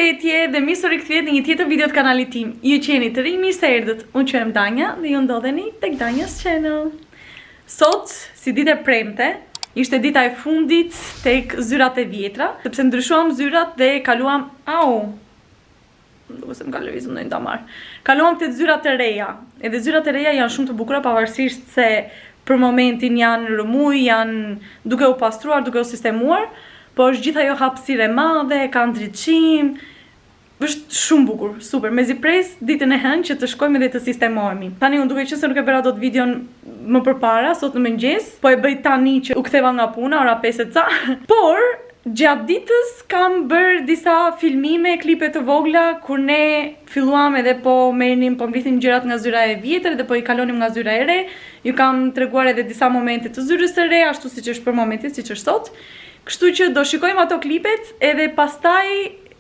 Përshëndetje dhe mirë se rikthehet në një tjetër video të kanalit tim. Ju qeni të rinj, mirë se erdhët. Unë quhem Danja dhe ju ndodheni tek Danja's Channel. Sot, si ditë e premte, ishte dita e fundit tek zyrat e vjetra, sepse ndryshuam zyrat dhe kaluam duke se më ka lëvizur ndonjë damar. Kaluam tek zyrat e reja. Edhe zyrat e reja janë shumë të bukura pavarësisht se për momentin janë rëmuj, janë duke u pastruar, duke u sistemuar. Po është gjitha jo hapësirë e madhe, ka ndriçim, është shumë bukur, super. Mezi pres ditën e hënë që të shkojmë dhe të sistemohemi. Tani unë duke qenë se nuk e bëra dot videon më përpara, sot në mëngjes, po e bëj tani që u ktheva nga puna, ora 5 ca. Por gjatë ditës kam bërë disa filmime, klipe të vogla, kur ne filluam edhe po mblidhim gjërat nga zyra e vjetër dhe po i kalonim nga zyra e re. Ju kam treguar edhe disa momente të zyrës së re, ashtu siç është për momentin, siç është sot. Kështu që do shikojmë ato klipet edhe pastaj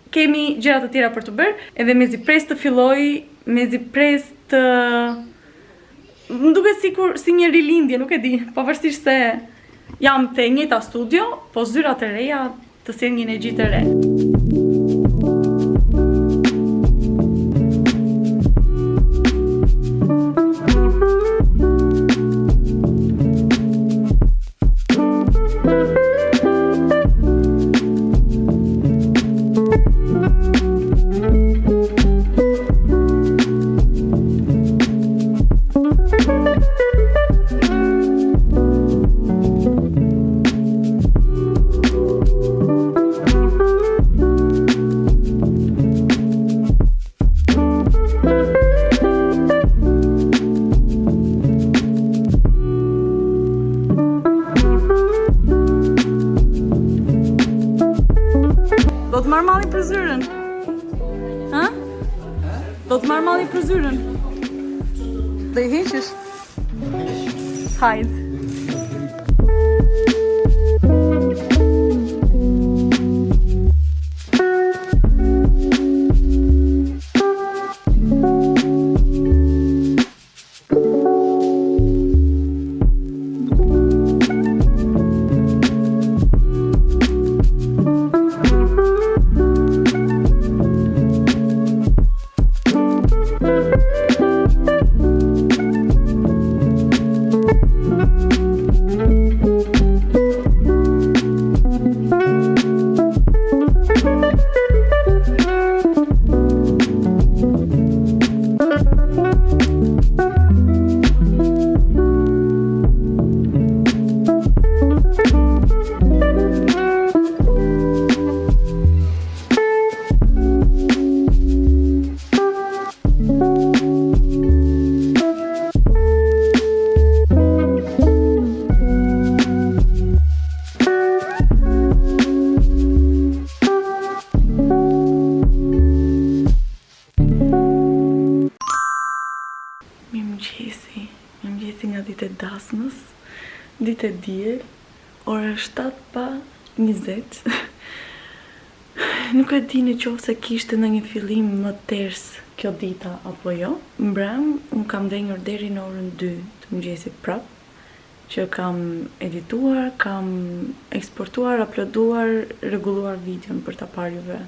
kemi gjëra të tjera për të bërë. Edhe mezi pres të filloj, mezi pres të... Më duket si një rilindje, nuk e di, pavarësisht se jam te njëjta studio, po zyrat e reja të sjellin një energji të re. Do të marr mallin për zyrën? Ha? Do të marr mallin për zyrën? Do i heqësh? Hajde. Mirëmëngjesi nga ditë e dasmës, ditë e diel, ora 7:20. Nuk e di në qoftë se kishte ndonjë fillim më ters kjo dita apo jo. Mbrëm, unë kam denjur deri në orën 2 të mëngjesit prap, që kam edituar, kam eksportuar, uploaduar, rregulluar videon për ta parë juve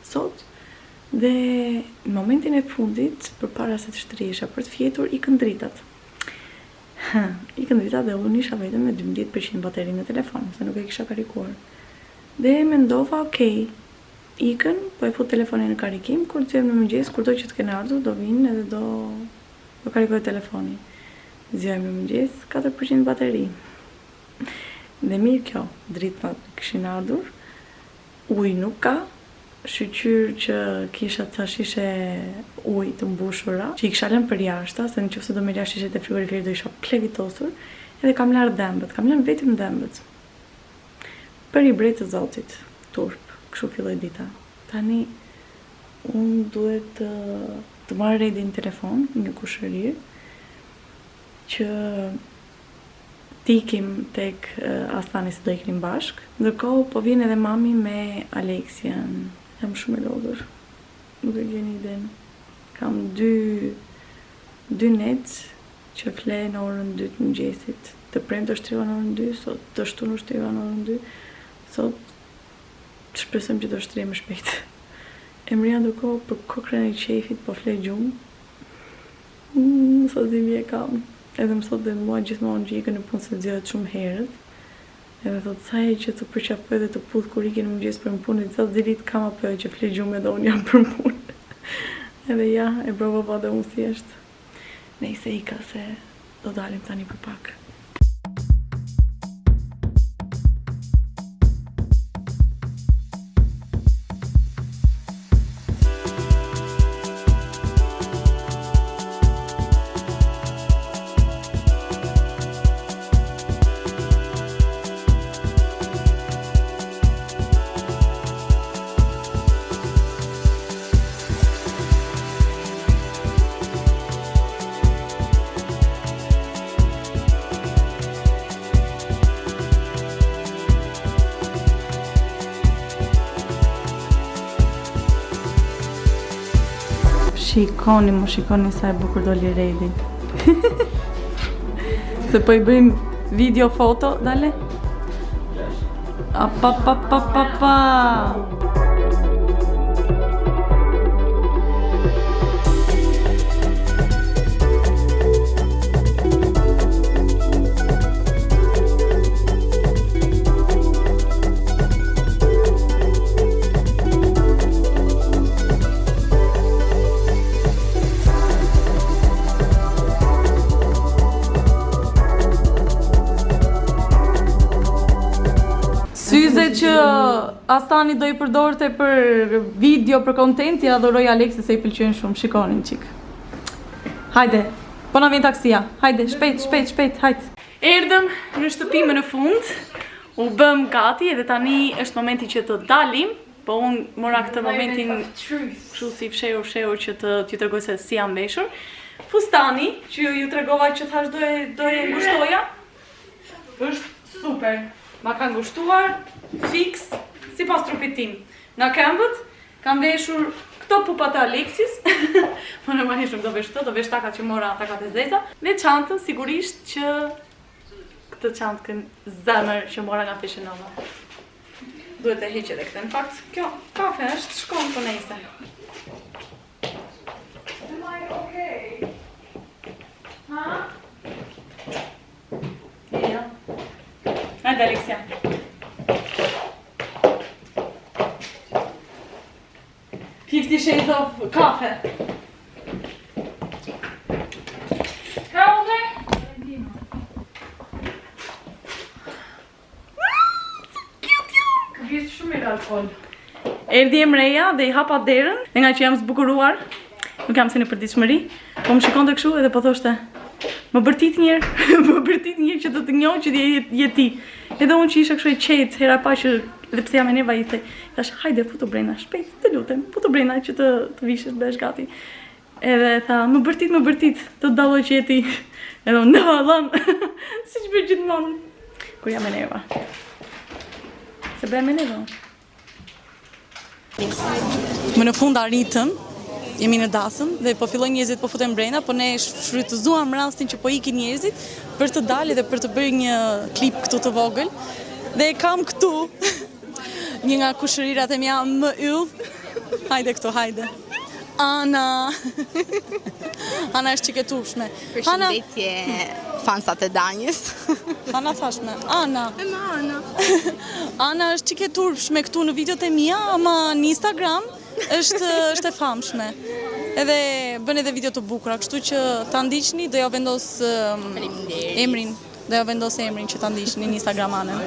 sot. Dhe në momentin e fundit, përpara se të shtrihesha për të fjetur, ikën dritat. Ikën dritat dhe unë isha vetëm me 12% bateri në telefon, se nuk e kisha karikuar. Dhe mendova, okej, ikën, po e fut telefonin në karikim, kur të jem në mëngjes, kurdo që të kenë ardhur, do vinë edhe do karikoj telefonin. Zjojmë në mëngjes, 4% bateri. Dhe mirë kjo, dritat kishin ardhur, ujë nuk ka, shqyr që kisha ca shishe ujë të mbushura, që i kisha lënë për jashta, se në qoftë do merrja shishet e frigoriferit do isha plevitosur, edhe kam larë dhembët, kam lënë vetëm dhembët. Për i brejtë të Zotit, turp, kështu filloi dita. Tani, unë duhet të marrë redi në telefon, një kushërir, që t'ikim tek Astani se do iknim bashk. Ndërkohë po vjen edhe mami me Aleksian. Jam shumë e lodhur. Nuk e gjeni iden. Kam dy net që fle në orën 2 të mëngjesit. Të premte shtriva në orën 2, sot të shtunë shtriva në orën 2. Sot shpresojmë që do shtrihem më shpejt. Emria ndërkohë për kokrën e qefit po fle gjumë. Sa zimi e kam. Edhe më thot dhe mua gjithmonë që ikën në punë se zgjohet shumë herët. Edhe thot sa e që të përqapoj dhe të puth kur ikën në mëngjes për në punë, sa zilit kam apo që fle gjumë edhe unë jam për punë. Edhe ja, e brova pa dhe unë thjesht. Nejse ika se do dalim tani për pak. Shikoni sa e bukur doli Redi. Se po i bëjmë video foto, dale? Pa. Syze që Astani do i përdorte për video, për content, ja adhuroj Aleksit se i pëlqen shumë. Shikonin qik. Hajde, po na vjen taksia. Hajde, shpejt, hajde. Erdëm në shtëpime në fund, u bëm gati edhe tani është momenti që të dalim, po unë mora këtë momentin kështu si fshehur që t'ju tregoj se si jam veshur. Fustani, që ju tregova që thash do e ngushtoja, është super. Ma ka ngushtuar, fix, si pas trupit tim. Nga këmbët, kam veshur këto pupat e Aleksis. Më normalisht nuk do vesh këto, do vesh takat që mora, takat e zeza. Dhe çantën, sigurisht që këtë çantkën zemër që mora nga Fashion Nova. Duhet e heq edhe këtë. Në fakt, kjo kafe është, shkon për nejse. Am I okay? Ha? Ja. Hajde, Aleksia. Fifty Shades of Kafe. Ka unë? Ka vjesë shumë mirë alkohol. Erdhi Emreja dhe i hapa derën, dhe nga që jam zbukuruar, nuk jam se në përditshmëri, po më shikon të kështu edhe po thoshte më bërtit njerë që të të njohë që je ti. Edhe unë që isha kështu e qetë, hera pa që dhe pse jam e neva i the, thash, hajde, futu brenda, shpejt, të lutem, futu brenda që të vishesh bësh gati. Edhe tha, më bërtit, të të dalloj që je ti. Edhe unë, no, lan, si që bërë gjithmonë, kur jam e neva. Se bëjmë e neva. Më në fund arritëm, jemi në dasëm dhe po fillojnë njerëzit po futen brenda, po ne shfrytëzuam rastin që po ikin njerëzit për të dalë dhe për të bërë një klip këtu të vogël. Dhe kam këtu një nga kushërirat e mia më yll. Hajde këtu, hajde. Ana. Ana është çike turpshme. Përshëndetje fansat e Danjës. Ana thashme. Ana. Ana. Ana është çike turpshme këtu në videot e mia, ama në Instagram është e famshme. Edhe bën edhe video të bukura, kështu që ta ndiqni, do ja vendos emrin. Do ja vendos emrin që ta ndiqni në Instagram anën.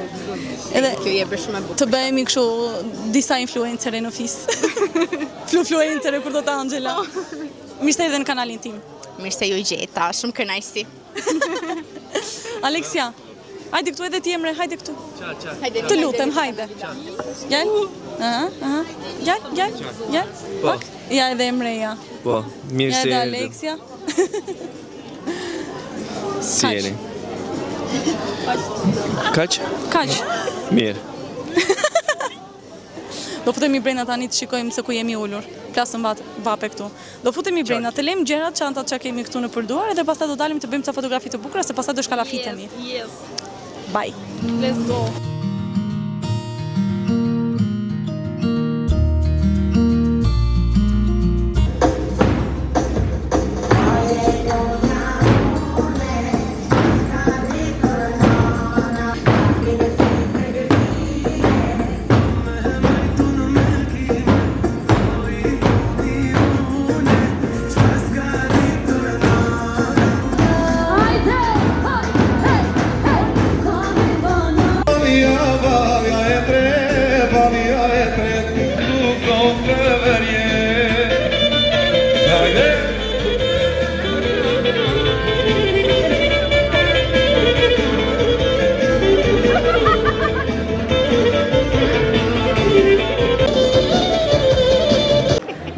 Edhe kjo je bërë shumë e bukur. Të bëhemi kështu disa influencere në fis. Fluencere kur do të Angela. Mirë se edhe në kanalin tim. Mirë se ju gjeta, shumë kënaqësi. Aleksia, hajde këtu edhe ti Emre, hajde këtu. Hajde. Të lutem, hajde. Gjall? Gjall? Po. Ja edhe Emreja. Po, mirë Ja se edhe Aleksia. si jeni. Kaq? Kaq. Mirë. Do futemi brenda tani të shikojmë se ku jemi ulur. Klasën vape këtu. Do futemi brenda, të lejmë gjërat, çantat që kemi këtu në përduar edhe pastaj do dalim të bëjmë ca fotografi të bukura se pastaj do shkalafitemi. Yes. Bye. Let's go.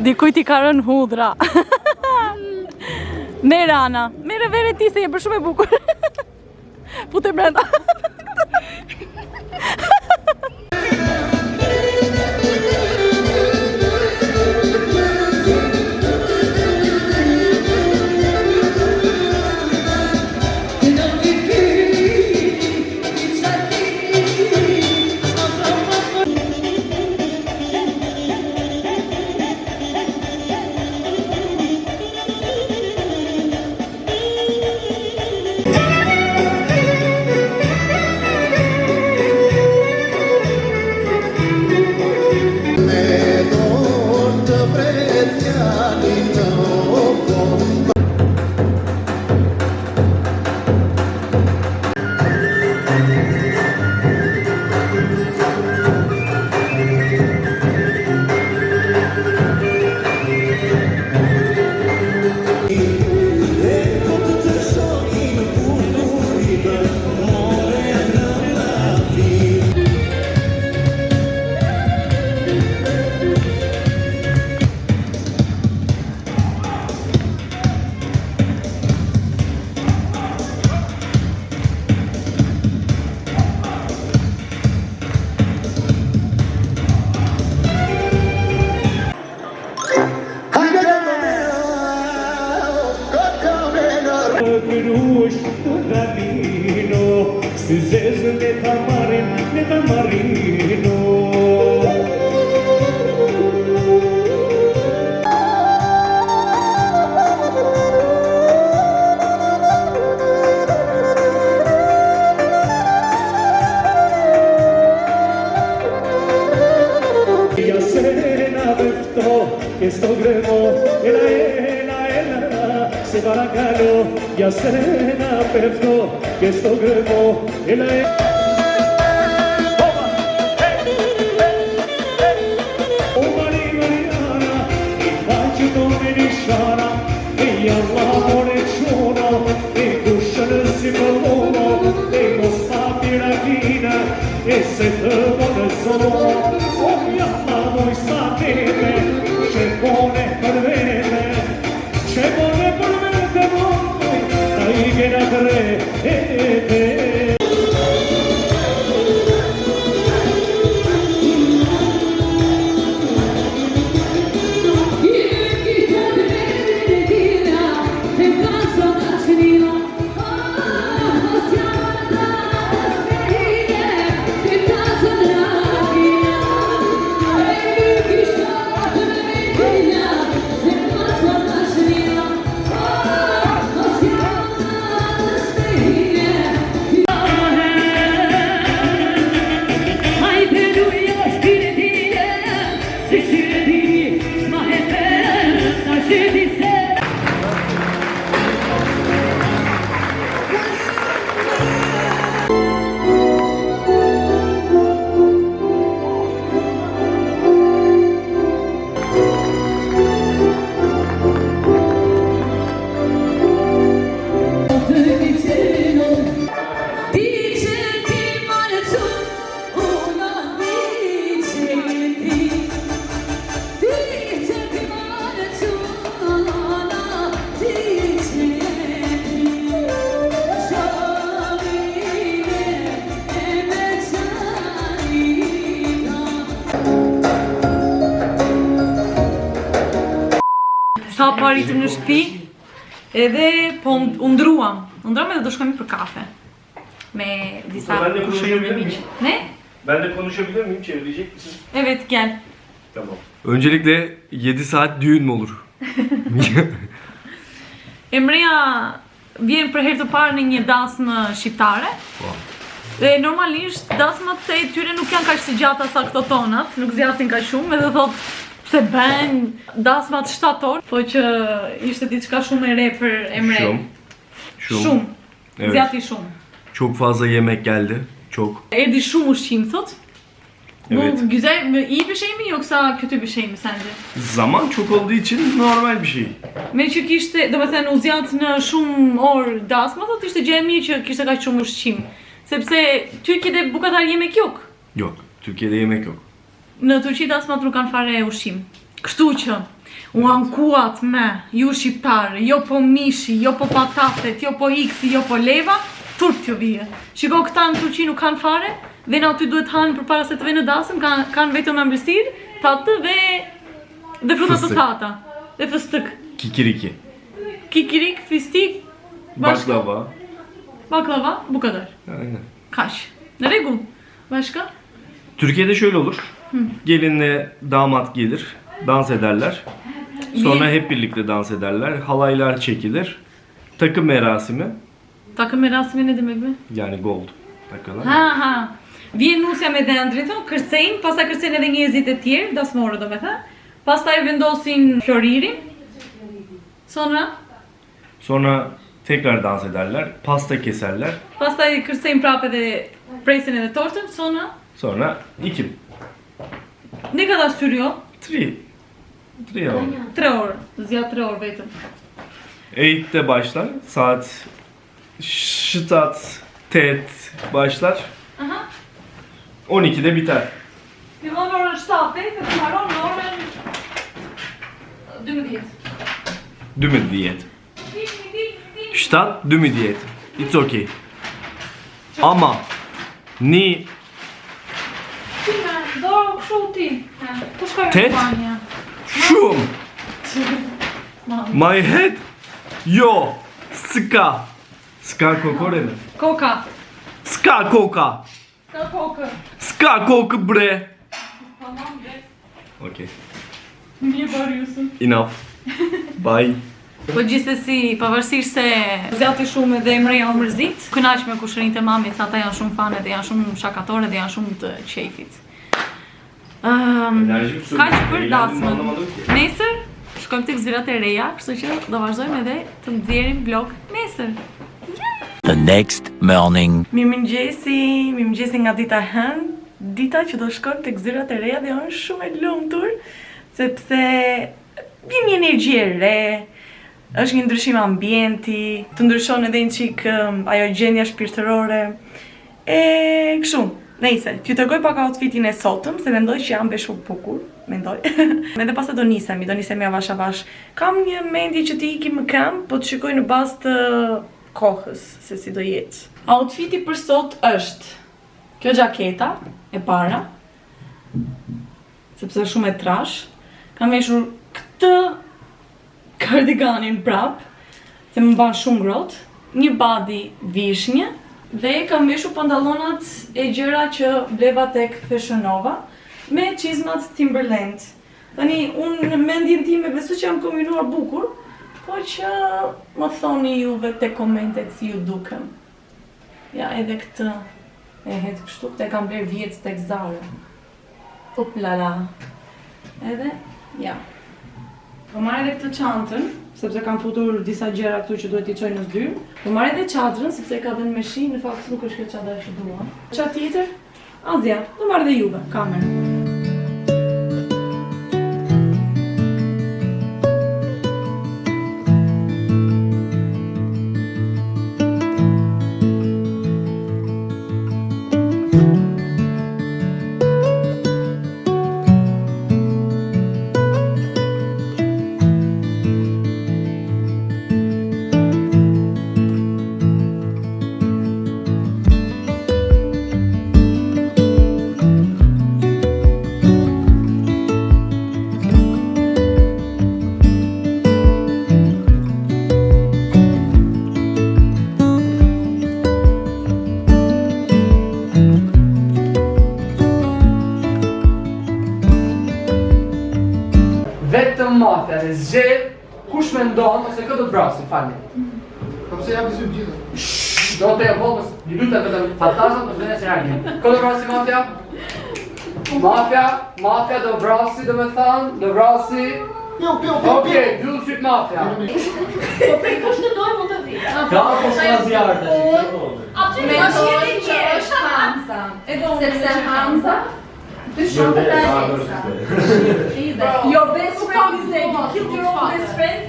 Dikujt I ka rënë hudhra. Mere Ana, mere vere ti se je për shumë e bukur. Fute brenda. Esto gremo, se paracalo, ya serena perfecto, que esto gremo, Mariana, il faccio come nisciana, e l'amore ciuno, e cusciano si provono, e non spatti la china, e se te vuole solo, oh mia mamma, sapete, c'è buone per vedere, c'è buone per vedere voi, dai che da tre e te. Sa po arritëm në shtëpi, edhe po undruam edhe do shkojmë për kafe. Me disa kushërim me miq. Ne? Ben de konuşabilir miyim? Çevirecek misin? Evet gel. Tamam. Öncelikle 7 saat düğün mü olur? Emreja vjen për herë të parë në një dasmë shqiptare. Dhe normalisht dasmat e tyre nuk janë kaq të gjata sa këto tonat, nuk zgjasin kaq shumë, edhe thot pse bën dasmat shtator, po që ishte diçka shumë e re për Emre. Shumë. Evet. Zjati shumë. Çok fazla yemek geldi. Çok. Erdi shumë ushqim thot. Evet. Bu güzel, iyi bir şey mi yoksa kötü bir şey mi sence? Zaman çok olduğu için normal bir şey. Me që kishte, do me thënë, u zjat në shumë orë dasma, thot ishte gjë e mirë që kishte kaq shumë ushqim. Sepse Türkiye'de bu kadar yemek yok. Yok. Türkiye'de yemek yok. Në Turqi dasmat nuk kanë fare ushqim. Kështu që u ankuat me ju shqiptarë, jo po mishi, jo po patatet, jo po iksi, jo po leva, turp t'ju vije. Shiko, këta në Turqi nuk kanë fare, dhe na aty duhet hanë për para se të vejnë në dasëm, kanë vetëm ëmbëlsirë, tatë dhe fruta të thata, dhe fëstëk. Kikiriki. Kikirik, fistik, Baklava. baklava, bu kadar. Aynen. Kaş. Në rregull. Başka? Türkiye'de şöyle olur. Gelinle damat gelir. Dans ederler. Sonra hep birlikte dans ederler. Halaylar çekilir. Takım merasimi. Takım merasimi ne demek mi? Yani gold takılar. Ha. Vjen nusja me dhëndrit, kërcejnë, pastaj kërcejnë edhe njerëzit e tjerë, dasmorë do me thënë. Pastaj vendosin floririn. Sonra tekrar dans ederler. Pasta keserler. Pastaj kërcejnë prapë edhe presin edhe tortën, Sonra iki. Ne kadar sürüyor? Tri. 3 hour. 3 orë, zgjat 3 orë vetëm. 8'te başlar. Saat şıtat tet başlar. Aha. 12'de biter. Fillon orën 7 dhe mbaron në orën 12. Dümü diyet. Ştat dümü diyet. It's okay. Ama ni Do kështu ti. Po shkoj Tet? şum my head yo ska ska kokore mi? Koka. Ska koka. Ska kokë. Ska koku bre. Tamam be. Okay. Niye bağırıyorsun? Enough. Bye. Po gjithsesi, pavarësisht se zjati shumë edhe Emreja u mërzit, kënaq me kushërinjtë e mamit, se ata janë shumë fane dhe janë shumë shakatore dhe janë shumë të qejfit. Kaq për dasmën. Nesër shkojmë tek zvirat e reja, kështu që do vazhdojmë edhe të nxjerrim blog nesër. The next morning. Mirëmëngjesi nga dita hënë, dita që do shkojmë tek zvirat e reja dhe janë shumë e lumtur, sepse vjen një energji e re. Është një ndryshim ambienti, të ndryshon edhe një çik ajo gjendja shpirtërore. Kështu, nejse, t'ju tregoj pak outfitin e sotëm, se mendoj që jam beshur bukur, mendoj. Edhe pastaj do nisemi avash avash. Kam një mendje që t'i ikim në këmbë, po të shikoj në bazë të kohës se si do jetë. Outfiti për sot është kjo xhaketa e para, sepse është shumë e trash. Kam veshur këtë kardiganin prap, se më ban shumë ngrohtë, një body vishnje dhe kam veshur pantallonat e gjëra që bleva tek Fashion Nova me çizmat Timberland. Tani unë në mendjen time besoj që jam kombinuar bukur, po që më thoni juve te komentet si ju dukem. Ja, edhe këtë e het kështu, këtë e kam bler vjet tek Zara. Oplala. Edhe, ja. Po marrë edhe këtë çantën, sepse kam futur disa gjëra këtu që duhet t'i çoj në zyrë. Po marrë edhe çadrën, sepse ka dhënë me shi, në fakt nuk është kjo çadra që dua. Çfarë tjetër? Azja, do marrë edhe juve, kamerë. Vetëm mafja dhe zxedh, kush kush mendon ose kë do të vrasin, falni. Po pse japi sy gjithë? Do të bëjmë një lutë vetëm fantazmat ose vetë serialin. Kë do vrasi mafia? Mafia do vrasi, domethënë, do vrasi. Okej, dy syt mafia. Po prej kush të dojë mund të vi. Ka po zjarë tash. Aty me është Hamza. E do sepse Hamza dyshon të Alexa. Your best friend is dead. You killed your own best friend.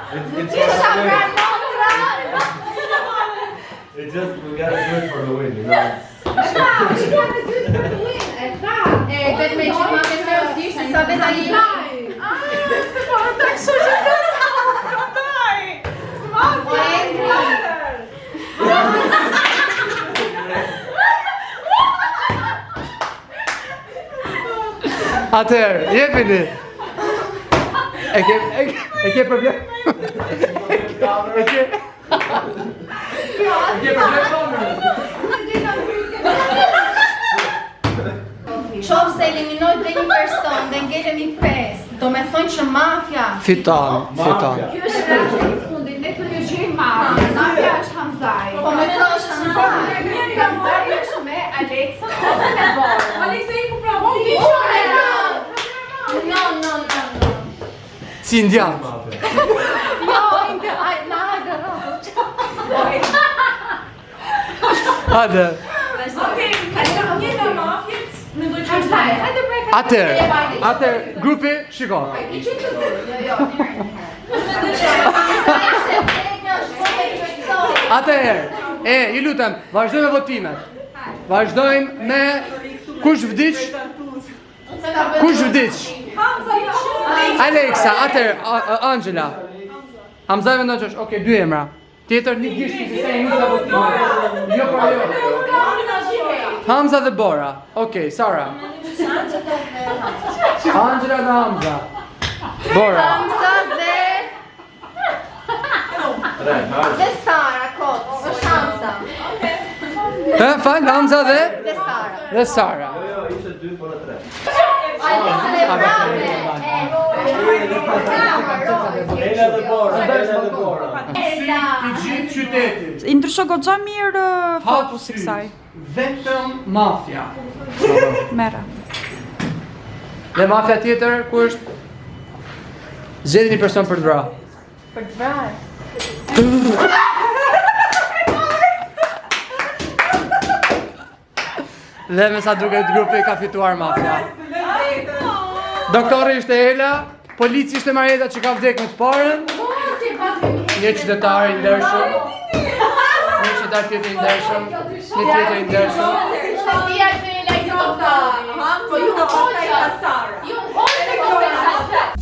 It just we gotta do it for the win, you know. Vetë me që ma me seriosisht, se sa vetë ai Atëherë, jepini. E ke problem? E ke Qovë se eliminoj dhe një person dhe ngelemi 5, do me thonë që mafja Fiton. Kjo është rrashtë i fundit, ne këtë një gjejmë mafja është Hamzaj. Po me të është Hamzaj. Hamzaj është me Alexa ose me Bora. Alexa i ku pravon. No. Si indian. Jo, na hajde Hajde. Okej, kalojmë një nga mafjet. Mendoj që është Hajde bre. Atëherë, grupi, shiko. Atëherë, ju lutem, vazhdojmë me votimet. Vazhdojmë me kush vdiq? Kush vdiq? Alexa, atëherë, Angela. Hamza me ndonjësh, okay, 2 emra. Tjetër një gishti si se një za votimet. Jo për jo. Hamza dhe Bora. Okej, Sara. Angela dhe Hamza. Bora. Hamza dhe Sara, kot. Është Hamza. Fal, Hamza dhe Sara. Dhe Sara. Ishte 2 për 3. Alexa dhe Brave. Ela dhe Bora. I gjithë qytetit. I ndryshon goxha mirë fokusi kësaj. Vetëm mafia. Merra. Dhe mafia tjetër, ku është? Zgjedhni një person për të vrarë. Për të vrarë. Dhe me sa duket grupi ka fituar mafia. Doktori ishte Ela, polici ishte Marjeta që ka vdek me të parën, një qytetar i ndershëm, një qytetar tjetër i ndershëm, një tjetër i ndershëm. Shtatia që e lajtë doktor. Po ju në hoqa. Ju në hoqa.